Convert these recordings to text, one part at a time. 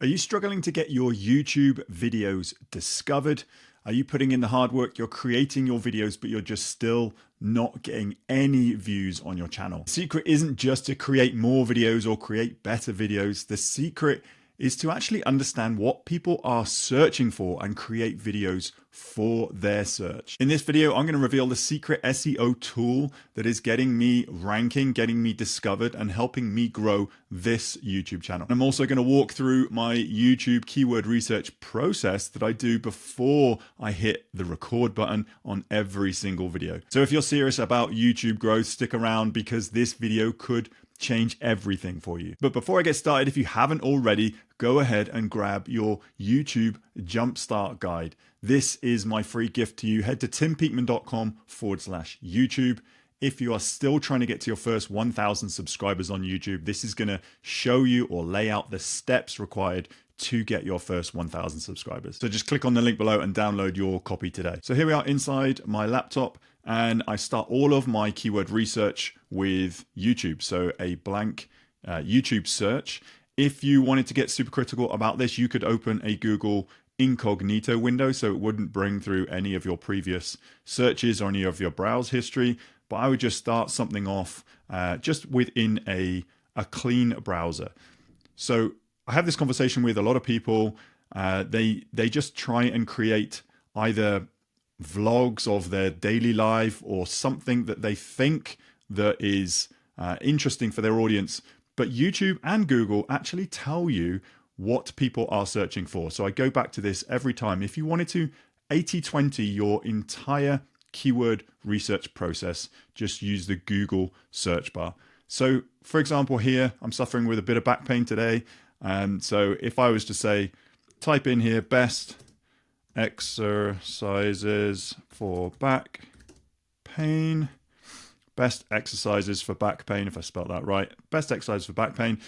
Are you struggling to get your YouTube videos discovered? Are you putting in the hard work? You're creating your videos, but you're just still not getting any views on your channel. The secret isn't just to create more videos or create better videos. The secret is to actually understand what people are searching for and create videos for their search. In this video, I'm going to reveal the secret SEO tool that is getting me ranking, getting me discovered, and helping me grow this YouTube channel. I'm also going to walk through my YouTube keyword research process that I do before I hit the record button on every single video. So if you're serious about YouTube growth, stick around because this video could change everything for you. But before I get started, if you haven't already, go ahead and grab your YouTube Jumpstart Guide. This is my free gift to you. Head to timpeakman.com/YouTube. If you are still trying to get to your first 1,000 subscribers on YouTube, this is going to show you or lay out the steps required to get your first 1,000 subscribers. So just click on the link below and download your copy today. So here we are inside my laptop, and I start all of my keyword research with YouTube. So a blank YouTube search. If you wanted to get super critical about this, you could open a Google incognito window so it wouldn't bring through any of your previous searches or any of your browse history. But I would just start something off just within a clean browser. So I have this conversation with a lot of people. They just try and create either vlogs of their daily life or something that they think that is interesting for their audience. But YouTube and Google actually tell you what people are searching for. So I go back to this every time. If you wanted to 80/20 your entire keyword research process, just use the Google search bar. So for example, here I'm suffering with a bit of back pain today. So if I was to say, type in here, best exercises for back pain, best exercises for back pain, if I spelled that right, best exercises for back pain,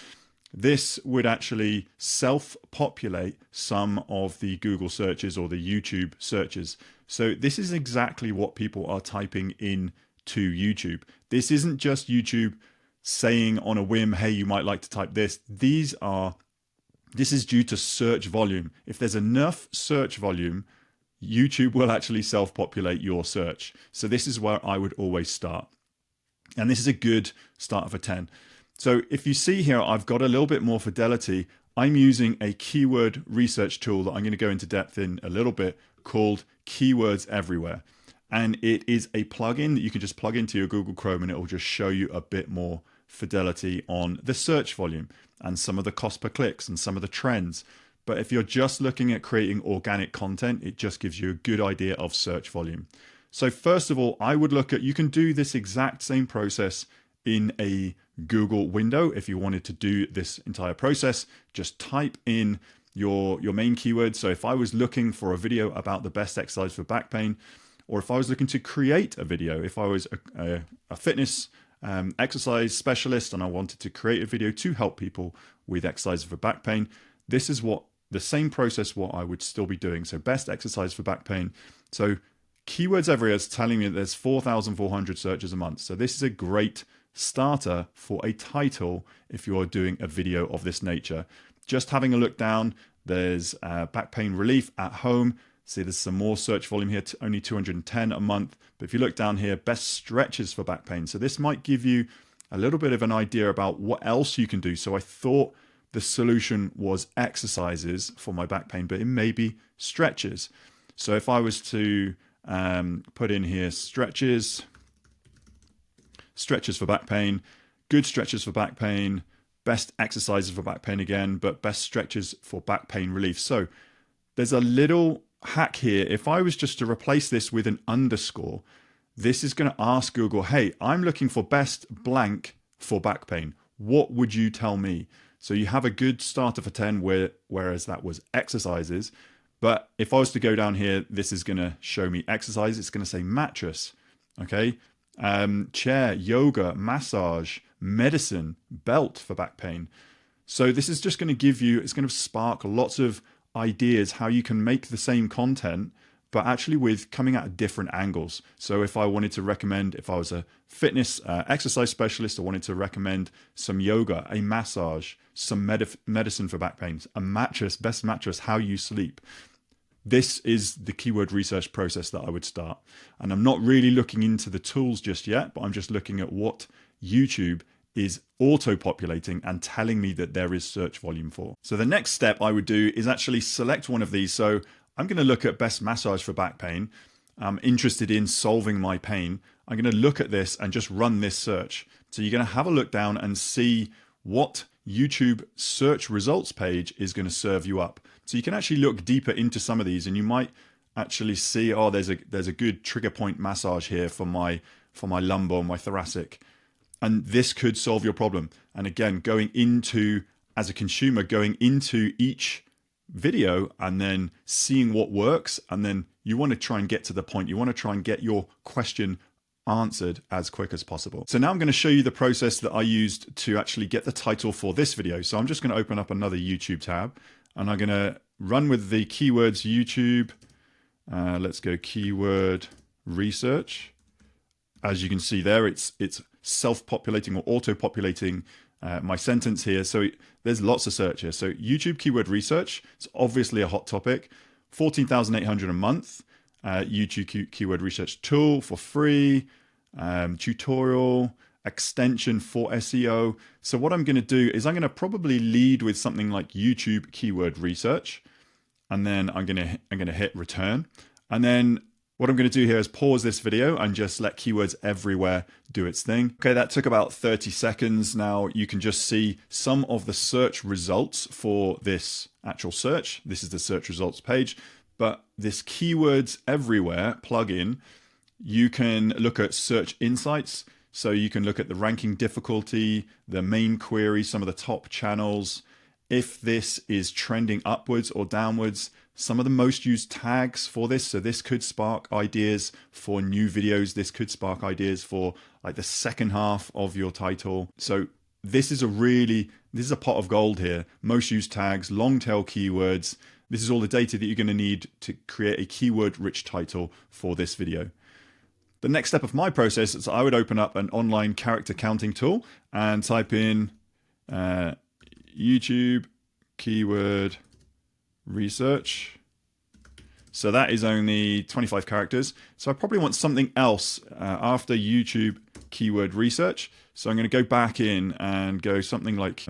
this would actually self-populate some of the Google searches or the YouTube searches. So this is exactly what people are typing in to YouTube. This isn't just YouTube saying on a whim, hey, you might like to type this. This is due to search volume. If there's enough search volume, YouTube will actually self-populate your search. So this is where I would always start. And this is a good start of a 10. So if you see here, I've got a little bit more fidelity. I'm using a keyword research tool that I'm going to go into depth in a little bit called Keywords Everywhere. And it is a plugin that you can just plug into your Google Chrome and it will just show you a bit more fidelity on the search volume and some of the cost per clicks and some of the trends. But if you're just looking at creating organic content, it just gives you a good idea of search volume. So first of all, I would look at, you can do this exact same process in a Google window. If you wanted to do this entire process, just type in your main keyword. So if I was looking for a video about the best exercise for back pain, or if I was looking to create a video, if I was a fitness exercise specialist and I wanted to create a video to help people with exercise for back pain, this is what the same process what I would still be doing. So best exercise for back pain. So Keywords Everywhere is telling me that there's 4,400 searches a month. So this is a great starter for a title if you're doing a video of this nature. Just having a look down, there's back pain relief at home. See, there's some more search volume here, only 210 a month. But if you look down here, best stretches for back pain. So this might give you a little bit of an idea about what else you can do. So I thought the solution was exercises for my back pain, but it may be stretches. So if I was to put in here stretches for back pain, good stretches for back pain, best exercises for back pain again, but best stretches for back pain relief. So there's a little hack here. If I was just to replace this with an underscore, this is going to ask Google, hey, I'm looking for best blank for back pain. What would you tell me? So you have a good starter for 10, whereas that was exercises. But if I was to go down here, this is going to show me exercise. It's going to say mattress, okay? Chair, yoga, massage, medicine, belt for back pain. So this is just going to give you, it's going to spark lots of ideas how you can make the same content but actually with coming at different angles. So if I wanted to recommend, if I was a fitness exercise specialist, I wanted to recommend some yoga, a massage, some medicine for back pain, a mattress, best mattress, how you sleep. This is the keyword research process that I would start. And I'm not really looking into the tools just yet, but I'm just looking at what YouTube is auto-populating and telling me that there is search volume for. So the next step I would do is actually select one of these. So I'm going to look at best massage for back pain. I'm interested in solving my pain. I'm going to look at this and just run this search. So you're going to have a look down and see what YouTube search results page is going to serve you up. So you can actually look deeper into some of these, and you might actually see, oh, there's a good trigger point massage here for my lumbar, my thoracic, and this could solve your problem. And again, going into, as a consumer, going into each video and then seeing what works, and then you want to try and get to the point. You want to try and get your question answered as quick as possible. So now I'm going to show you the process that I used to actually get the title for this video. So I'm just going to open up another YouTube tab, and I'm going to run with the keywords YouTube. Let's go keyword research. As you can see there, it's self-populating or auto-populating my sentence here. So there's lots of search here. So YouTube keyword research, it's obviously a hot topic. 14,800 a month. YouTube keyword research tool for free. Tutorial, extension for SEO. So what I'm going to do is I'm going to probably lead with something like YouTube keyword research, and then I'm going to hit return. And then what I'm going to do here is pause this video and just let keywords everywhere do its thing. Okay, that took about 30 seconds. Now you can just see some of the search results for this actual search. This is the search results page, but this keywords everywhere plugin, you can look at search insights. So you can look at the ranking difficulty, the main query, some of the top channels, if this is trending upwards or downwards, some of the most used tags for this. So this could spark ideas for new videos. This could spark ideas for like the second half of your title. So this is a pot of gold here. Most used tags, long tail keywords. This is all the data that you're going to need to create a keyword rich title for this video. The next step of my process is I would open up an online character counting tool and type in YouTube keyword research. So that is only 25 characters. So I probably want something else after YouTube keyword research. So I'm going to go back in and go something like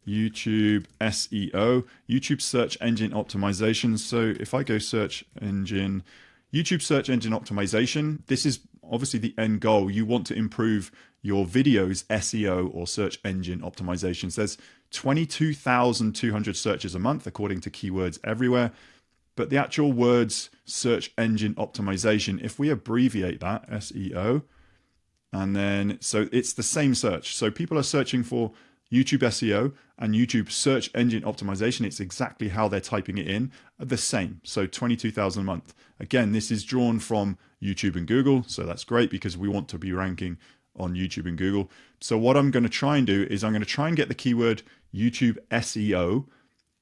YouTube SEO, YouTube search engine optimization. So if I go YouTube search engine optimization, this is obviously the end goal. You want to improve your video's SEO or search engine optimization. So there's 22,200 searches a month according to Keywords Everywhere. But the actual words search engine optimization, if we abbreviate that, SEO, and then so it's the same search. So people are searching for YouTube SEO and YouTube search engine optimization. It's exactly how they're typing it in, the same. So 22,000 a month. Again, this is drawn from YouTube and Google. So that's great because we want to be ranking on YouTube and Google. So what I'm going to try and do is I'm going to try and get the keyword YouTube SEO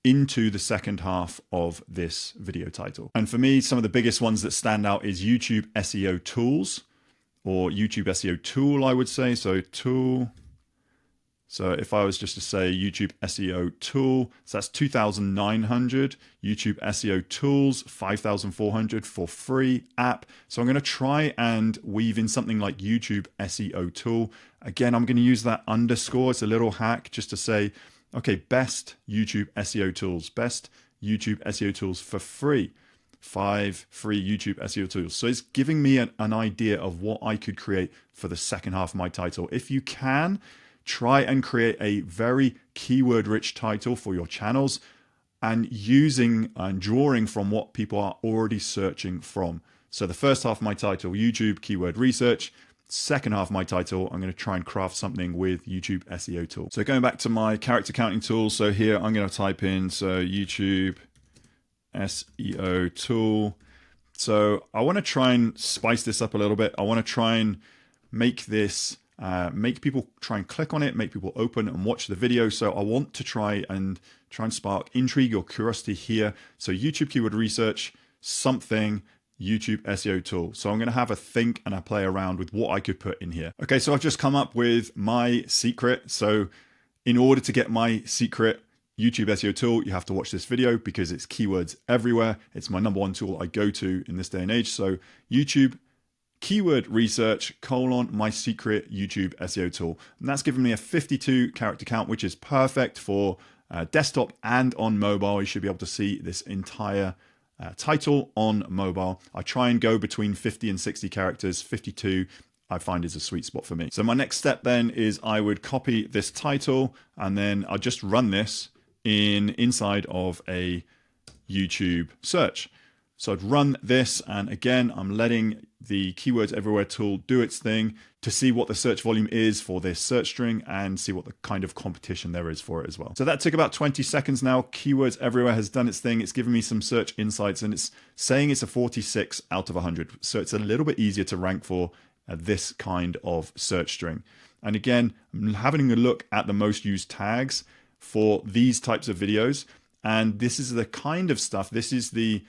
into the second half of this video title. And for me, some of the biggest ones that stand out is YouTube SEO tools, or YouTube SEO tool, I would say. So tool. So if I was just to say YouTube SEO tool, so that's 2,900. YouTube SEO tools, 5,400 for free app. So I'm going to try and weave in something like YouTube SEO tool. Again, I'm going to use that underscore. It's a little hack just to say, okay, best YouTube SEO tools, best YouTube SEO tools for free. 5 free YouTube SEO tools. So it's giving me an idea of what I could create for the second half of my title. If you can, try and create a very keyword rich title for your channels and using and drawing from what people are already searching from. So the first half of my title, YouTube keyword research. Second half of my title, I'm going to try and craft something with YouTube SEO tool. So going back to my character counting tool. So here I'm going to type in, so YouTube SEO tool. So I want to try and spice this up a little bit. I want to try and make this, make people try and click on it, make people open and watch the video. So I want to try and spark intrigue or curiosity here. So YouTube keyword research, something YouTube SEO tool. So I'm going to have a think and a play around with what I could put in here. Okay, so I've just come up with my secret. So in order to get my secret YouTube SEO tool, you have to watch this video because it's keywords everywhere. It's my #1 tool I go to in this day and age. So YouTube keyword research : my secret YouTube SEO tool. And that's given me a 52 character count, which is perfect for desktop and on mobile. You should be able to see this entire title on mobile. I try and go between 50 and 60 characters. 52 I find is a sweet spot for me. So my next step then is I would copy this title and then I'll just run this inside of a YouTube search. So I'd run this, and again, I'm letting the Keywords Everywhere tool do its thing to see what the search volume is for this search string and see what the kind of competition there is for it as well. So that took about 20 seconds now. Keywords Everywhere has done its thing. It's given me some search insights and it's saying it's a 46 out of 100. So it's a little bit easier to rank for this kind of search string. And again, I'm having a look at the most used tags for these types of videos. And this is the kind of stuff, this is the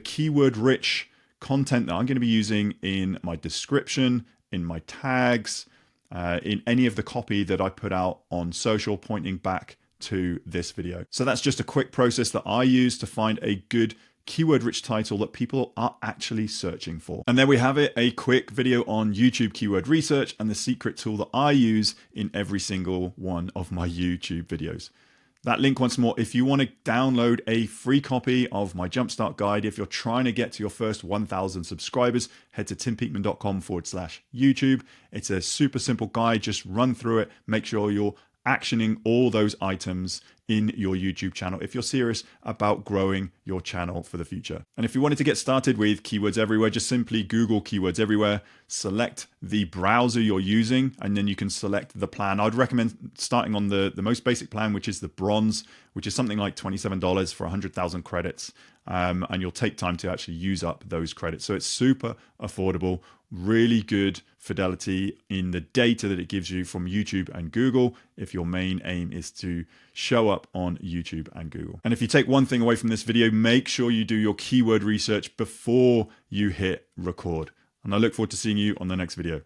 keyword rich content that I'm going to be using in my description, in my tags, in any of the copy that I put out on social pointing back to this video. So that's just a quick process that I use to find a good keyword rich title that people are actually searching for. And there we have it, a quick video on YouTube keyword research and the secret tool that I use in every single one of my YouTube videos. That link once more, if you want to download a free copy of my Jumpstart Guide, if you're trying to get to your first 1,000 subscribers, head to timpeakman.com/YouTube. It's a super simple guide. Just run through it. Make sure you're actioning all those items in your YouTube channel if you're serious about growing your channel for the future. And if you wanted to get started with Keywords Everywhere, just simply Google Keywords Everywhere, select the browser you're using, and then you can select the plan. I'd recommend starting on the most basic plan, which is the bronze, which is something like $27 for 100,000 credits. And you'll take time to actually use up those credits. So it's super affordable, really good fidelity in the data that it gives you from YouTube and Google if your main aim is to show up on YouTube and Google. And if you take one thing away from this video, make sure you do your keyword research before you hit record. And I look forward to seeing you on the next video.